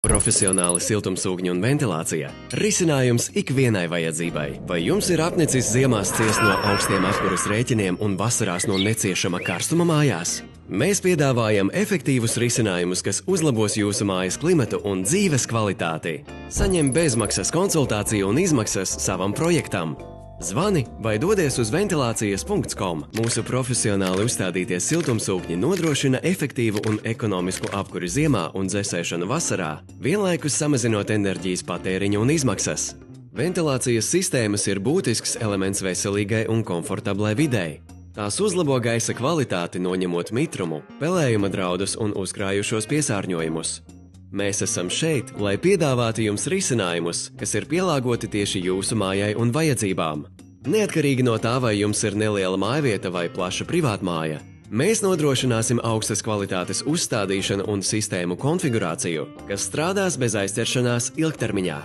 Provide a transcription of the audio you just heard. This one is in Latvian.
Profesionāli siltumsūkņi un ventilācija – risinājums ikvienai vajadzībai. Vai jums ir apnicis ziemās ciest no augstiem apkuras rēķiniem un vasarās no neciešama karstuma mājās? Mēs piedāvājam efektīvus risinājumus, kas uzlabos jūsu mājas klimatu un dzīves kvalitāti. Saņem bezmaksas konsultāciju un izmaksas savam projektam. Zvani vai dodies uz ventilācijas.com. Mūsu profesionāli uzstādītie siltumsūkņi nodrošina efektīvu un ekonomisku apkuri ziemā un dzesēšanu vasarā, vienlaikus samazinot enerģijas patēriņu un izmaksas. Ventilācijas sistēmas ir būtisks elements veselīgai un komfortablai videi. Tās uzlabo gaisa kvalitāti, noņemot mitrumu, pelējuma draudus un uzkrājušos piesārņojumus. Mēs esam šeit, lai piedāvātu jums risinājumus, kas ir pielāgoti tieši jūsu mājai un vajadzībām. Neatkarīgi no tā, vai jums ir neliela mājvieta vai plaša privātmāja, mēs nodrošināsim augstas kvalitātes uzstādīšanu un sistēmu konfigurāciju, kas strādās bez aizķeršanās ilgtermiņā.